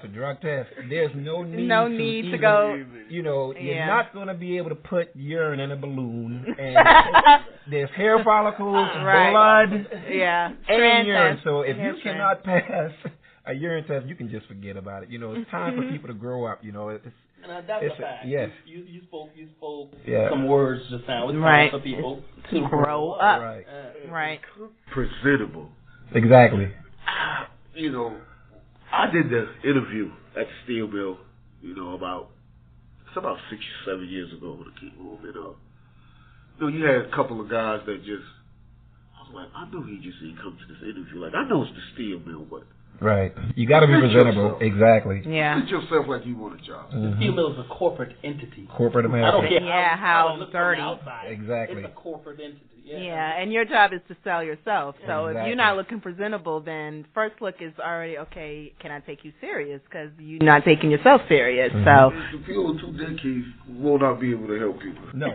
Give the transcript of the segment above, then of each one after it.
a drug test, there's no need, to go. You're not going to be able to put urine in a balloon. And there's hair follicles, blood, and urine. So if you cannot pass a urine test, you can just forget about it. It's time for people to grow up. And that's a fact. Yes. You spoke some words just now. It's time for people to grow up. Right. Presentable. Exactly. I did the interview at the steel mill, about 6 or 7 years ago with a kid movement. You had a couple of guys that just, I was like, I know he just didn't come to this interview. Like, I know it's the steel mill, but. Right. You got to be presentable. Exactly. Yeah. Present yourself like you want a job. The steel mill is a corporate entity. Corporate America. I don't care how dirty. Exactly. It's a corporate entity. Yeah, and your job is to sell yourself. So if you're not looking presentable, then first look is already, okay, can I take you serious? Because you're not taking yourself serious. So if you're on 2 decades, you will not be able to help people. No.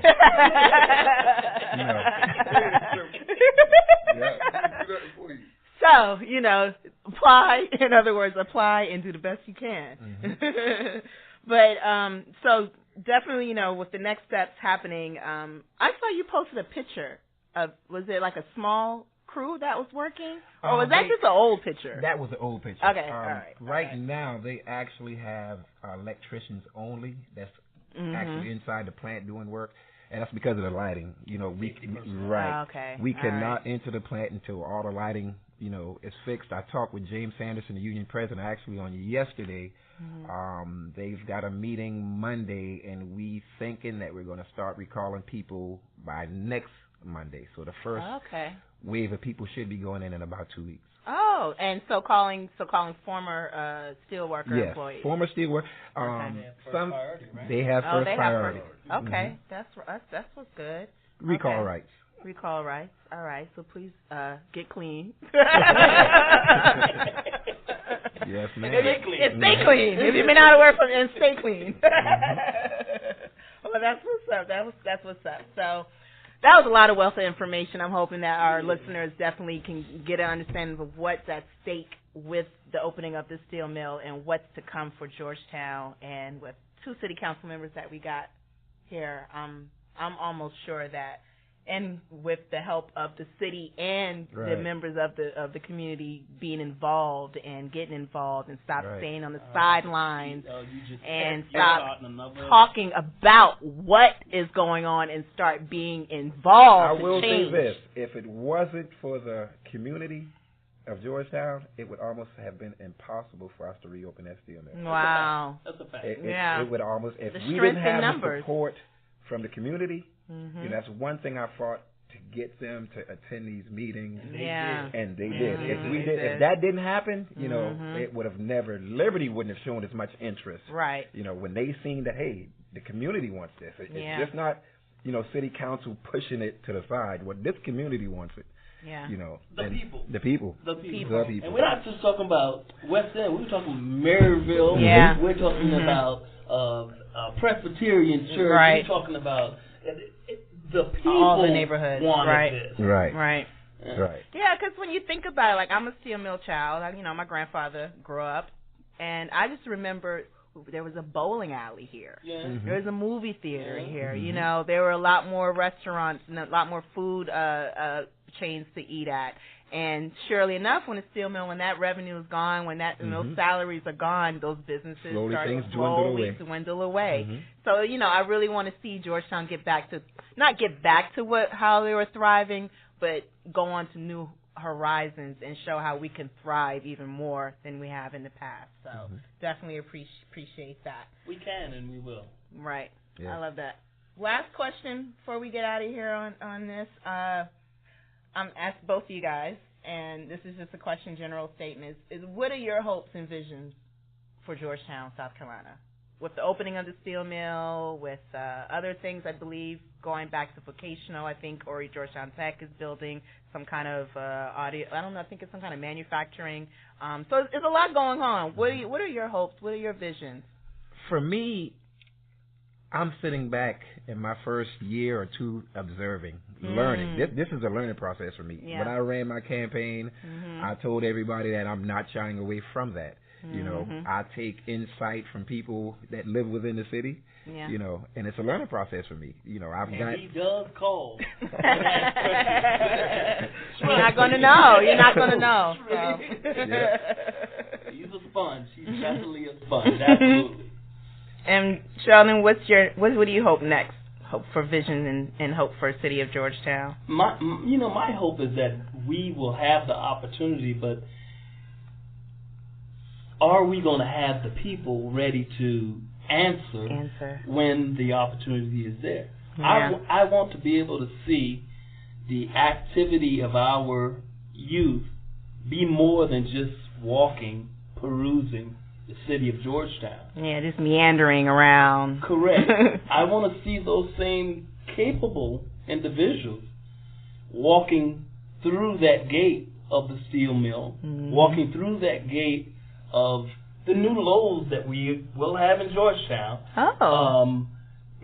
So, apply. In other words, apply and do the best you can. But, so definitely, with the next steps happening, I saw you posted a picture of, was it like a small crew that was working? Or was that just an old picture? That was an old picture. Okay, all right. Right now, they actually have electricians only that's actually inside the plant doing work. And that's because of the lighting. We cannot enter the plant until all the lighting, is fixed. I talked with James Sanderson, the union president, actually on yesterday. They've got a meeting Monday, and we thinking that we're going to start recalling people by next Monday. So the first wave of people should be going in about 2 weeks. Oh, and so calling former steelworker employees. Yes, former steelworker. Some priority, right? They have first priority. Okay, that's what's good. Recall rights. Recall rights. All right, so please get clean. Yes, ma'am. Stay clean. If you've been out of work, and stay clean. Well, that's what's up. That's what's up. So that was a lot of wealth of information. I'm hoping that our listeners definitely can get an understanding of what's at stake with the opening of the steel mill and what's to come for Georgetown. And with 2 city council members that we got here, I'm almost sure that, and with the help of the city and the members of the community being involved and getting involved and stop staying on the sidelines and stop talking about what is going on and start being involved. I will say this: if it wasn't for the community of Georgetown, it would almost have been impossible for us to reopen that steel mill. Wow, that's a fact. It would almost, if we didn't have the support from the community. That's one thing I fought to get them to attend these meetings, and they did. If that didn't happen, it would have never. Liberty wouldn't have shown as much interest. Right. When they seen that, hey, the community wants this. It's just not, city council pushing it to the side. Well, this community wants it. Yeah. The people. And we're not just talking about West End. We're talking Maryville. Yeah. We're talking about Presbyterian Church. Right. We're talking about the people. All the neighborhoods. Wanted this. Right. Yeah, because when you think about it, like, I'm a steel mill child. My grandfather grew up, and I just remember there was a bowling alley here. Yeah. There was a movie theater here. There were a lot more restaurants and a lot more food chains to eat at. And surely enough, when the steel mill, when that revenue is gone, when that those salaries are gone, those businesses start to dwindle away. So, I really want to see Georgetown not get back to how they were thriving, but go on to new horizons and show how we can thrive even more than we have in the past. So definitely appreciate that. We can and we will. Right. Yeah. I love that. Last question before we get out of here on this. I'm asked both of you guys, and this is just a question, general statement, is what are your hopes and visions for Georgetown, South Carolina? With the opening of the steel mill, with other things, I believe, going back to vocational, I think Georgetown Tech is building some kind of audio, I don't know, I think it's some kind of manufacturing. So there's a lot going on. What are your hopes? What are your visions? For me, I'm sitting back in my first year or two observing, learning. This is a learning process for me. Yeah. When I ran my campaign, I told everybody that I'm not shying away from that. You know, I take insight from people that live within the city. Yeah. You know, and it's a learning process for me. You know, he does call. You're not gonna know. You're not gonna know. So. Yeah. He's a sponge. He's definitely a sponge. Absolutely. And Sheldon, what do you hope next? Hope for vision and hope for the city of Georgetown. My hope is that we will have the opportunity, but are we going to have the people ready to answer when the opportunity is there? Yeah. I want to be able to see the activity of our youth be more than just walking, perusing the city of Georgetown. Yeah, just meandering around. Correct. I want to see those same capable individuals walking through that gate of the steel mill, walking through that gate of the new Lowe's that we will have in Georgetown.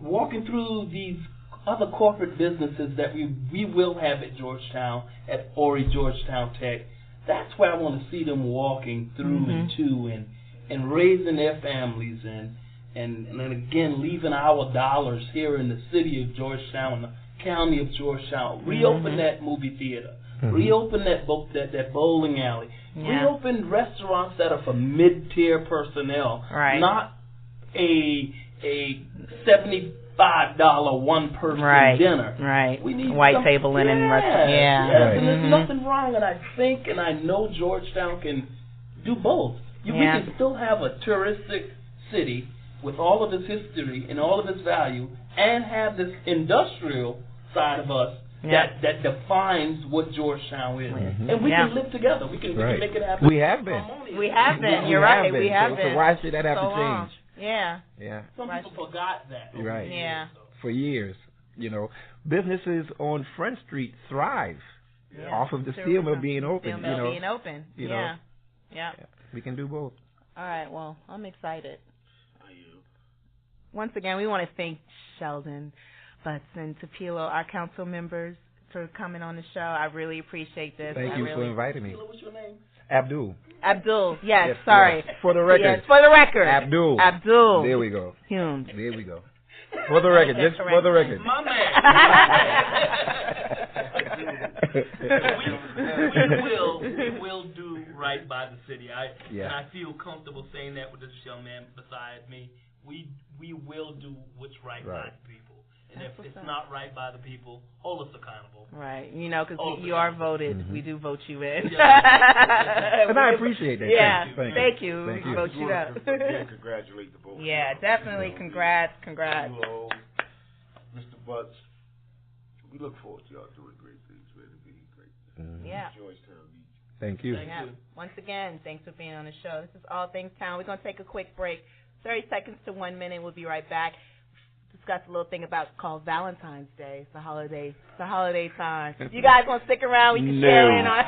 Walking through these other corporate businesses that we will have at Georgetown, at Ori Georgetown Tech. That's where I want to see them walking through and to and raising their families and again leaving our dollars here in the city of Georgetown, the county of Georgetown. Reopen that movie theater. Reopen that bowling alley. Reopen restaurants that are for mid-tier personnel, not a $75 one-person dinner. Right. We need white table linen restaurant. Yes, and there's nothing wrong, and I think and I know Georgetown can do both. We can still have a touristic city with all of its history and all of its value, and have this industrial side of us that defines what Georgetown is. And we can live together. We can make it happen. We have been. We have been. You're right. We have been. So why should that have to change? Yeah. Some people forgot that. Right. Yeah. For years, you know, businesses on Front Street thrive off of the steel mill being open. You know. Yeah. We can do both. All right. Well, I'm excited. Once again, we want to thank Sheldon Butts and Tupelo, our council members, for coming on the show. I really appreciate this. Thank you for inviting me. What's your name? Abdul. Abdul. Yes. Sorry. Yes. For the record. Yes. For the record. Abdul. Abdul. There we go. Hume. There we go. For the record. Just for the record. My man. we will do right by the city. And I feel comfortable saying that with this young man beside me. We will do what's right by the people. And if it's not right by the people, hold us accountable. Right. You know, because you are voted. We do vote you in. And I appreciate that. Yeah. Thank you. Thank We you. vote you up. Congratulate the both. Yeah, definitely. Congrats. Hello, Mr. Butts. We look forward to y'all doing great things, man. It'll be great. Yeah. Georgetown needs you. Thank you. Once again, thanks for being on the show. This is All Things Town. We're going to take a quick break. 30 seconds to 1 minute. We'll be right back. Discuss a little thing called Valentine's Day. It's a holiday. It's a holiday time. You guys want to stick around? We can share in on.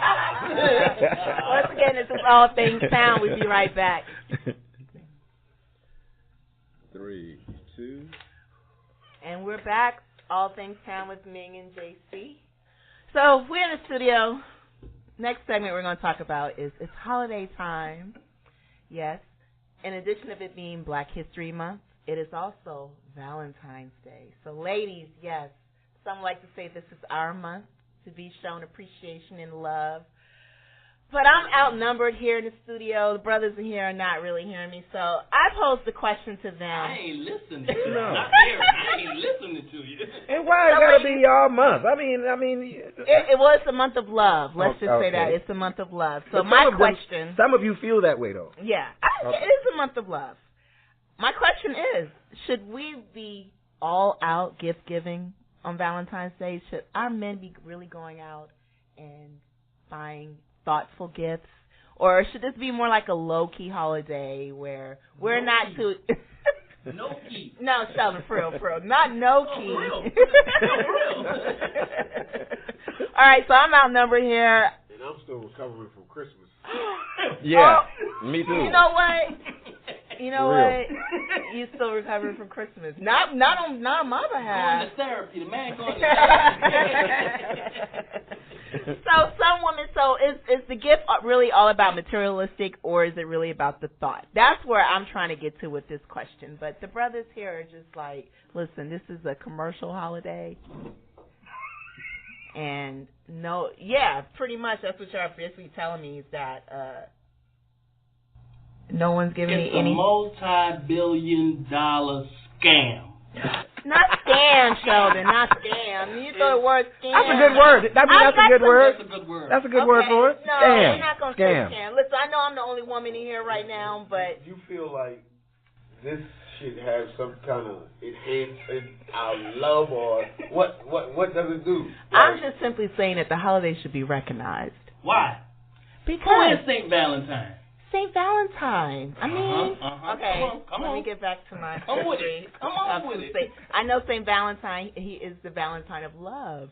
Once again, this is All Things Town. We'll be right back. 3, 2. And we're back. All Things Town with Ming and JC. So we're in the studio. Next segment we're going to talk about is it's holiday time. Yes. In addition of it being Black History Month, it is also Valentine's Day. So ladies, yes, some like to say this is our month to be shown appreciation and love. But I'm outnumbered here in the studio. The brothers in here are not really hearing me. So I posed the question to them. I ain't listening to you. I ain't listening to you. And why it got to be y'all month? I mean. It was a month of love. Let's just say that. It's a month of love. So my question. Some of you feel that way, though. Yeah. It is a month of love. My question is, should we be all out gift giving on Valentine's Day? Should our men be really going out and buying thoughtful gifts? Or should this be more like a low-key holiday where we're not too... No key. No, Sheldon, for real. Not no key. For real. All right, so I'm outnumbered here. And I'm still recovering from Christmas. Yeah, me too. You know what? You still recovering from Christmas. Not on my behalf. Going to therapy. The man going to therapy. So some women, is the gift really all about materialistic, or is it really about the thought? That's where I'm trying to get to with this question. But the brothers here are just like, listen, this is a commercial holiday. And pretty much that's what you're basically telling me is that no one's giving me any. It's a multi-billion-dollar scam. Not scam, Sheldon. Not scam. You throw the word scam. That's a good word. That's a good word. That's a good word. That's a good word for it. No, scam. we're not going to say scam. Listen, I know I'm the only woman in here right now, but you feel like this should have some kind of enhance in our love, or what does it do? I'm just simply saying that the holiday should be recognized. Why? Because who is St. Valentine? St. Valentine. I mean, okay. Come on. Let me get back to my history. Come on with it. I know St. Valentine. He is the Valentine of love.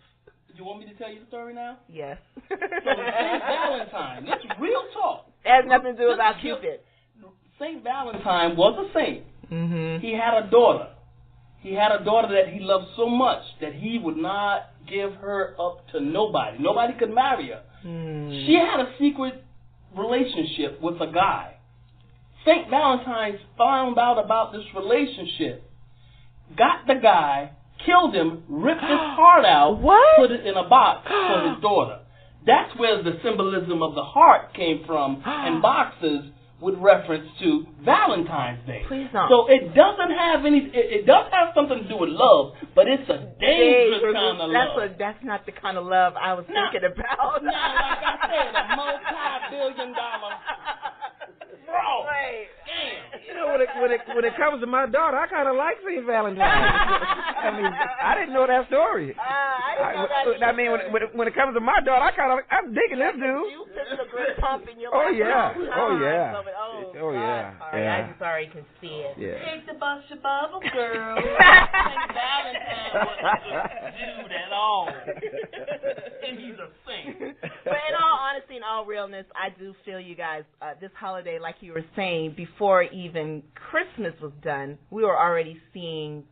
You want me to tell you the story now? Yes. So St. Valentine. That's real talk. It has nothing to do about Cupid. St. Valentine was a saint. Mm-hmm. He had a daughter. He had a daughter that he loved so much that he would not give her up to nobody. Nobody could marry her. Mm. She had a secret relationship with a guy. St. Valentine found out about this relationship, got the guy, killed him, ripped his heart out, put it in a box for his daughter. That's where the symbolism of the heart came from, and boxes with reference to Valentine's Day. Please don't. So it doesn't have any. It does have something to do with love, but it's a dangerous kind of love. That's not the kind of love I was thinking about. No, like I said, a multi-billion-dollar. Bro, damn. You know, when it comes to my daughter, I kind of like St. Valentine. I mean, I didn't know that story. I mean, when it comes to my daughter, I'm digging this dude. You put a great pump in your life. Yeah. Yeah. I just already can see it. Yeah. Take the bus, your bubble, girl. St. Valentine wasn't a dude at all. And he's a saint. But in all honesty and all realness, I do feel you guys, this holiday, like you were saying, before even Christmas was done, we were already seeing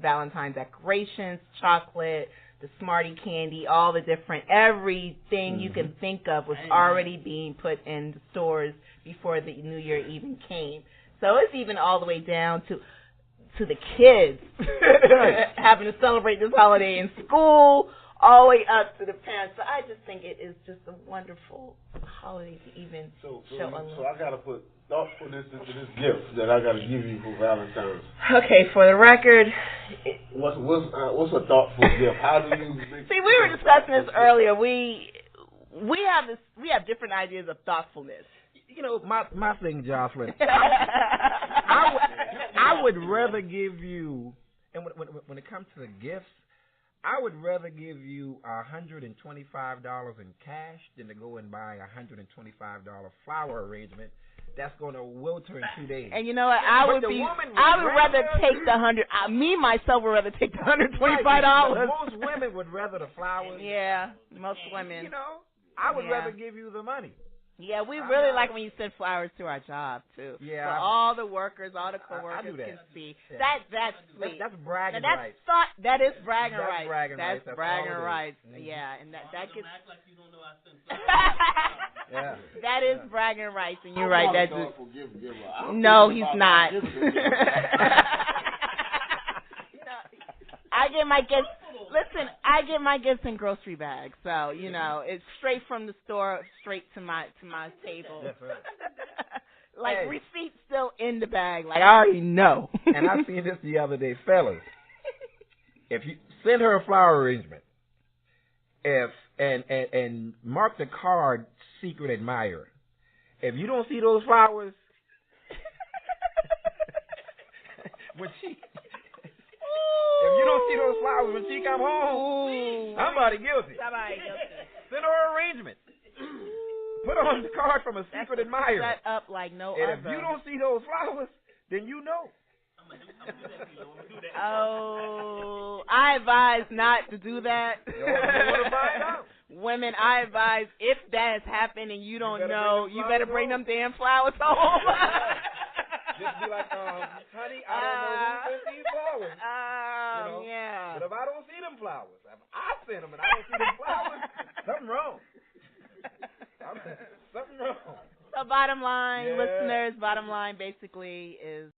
Valentine decorations, chocolate, the Smartie candy, all the different, everything you can think of was already being put in the stores before the New Year even came. So it's even all the way down to the kids having to celebrate this holiday in school, all the way up to the parents. So I just think it is just a wonderful holiday to even show a love. So I got to put thoughtfulness into this gift that I got to give you for Valentine's. Okay, for the record, what's a thoughtful gift? How do you see? We were discussing this earlier. We have different ideas of thoughtfulness. You know, my thing, Jocelyn. I would rather give you, and when it comes to the gifts, I would rather give you $125 in cash than to go and buy a $125 flower arrangement that's going to wilter in 2 days. And you know what? I would rather take the myself would rather take the $125. Most women would rather the flowers. Yeah, most women. You know, I would rather give you the money. Yeah, we really like when you send flowers to our job too. Yeah, so all the workers, all the coworkers can see. Yeah. That's sweet. That's bragging rights. That is bragging rights. That's bragging rights. Mm-hmm. Yeah, and that gets. Act like you don't know I sent flowers. Yeah. That is bragging rights, and you're right. That's just. No, he's not. I get my gifts. Listen, I get my gifts in grocery bags, so you know it's straight from the store, straight to my table. That's right. Like receipts still in the bag. Like I already know. And I seen this the other day, fellas. If you send her a flower arrangement, and mark the card "Secret Admirer," if you don't see those flowers, when she. If you don't see those flowers when she come home, somebody guilty. Send her an arrangement. Put on the card from a secret admirer. Set up like no and other. If you don't see those flowers, then you know. Oh, I advise not to do that. Women, I advise if that has happened and you don't know, you better bring them damn flowers home. Just be like, honey, I don't know who sent these flowers. Yeah. But if I don't see them flowers, if I send them and I don't see them flowers, something wrong. Something wrong. So bottom line, listeners, bottom line basically is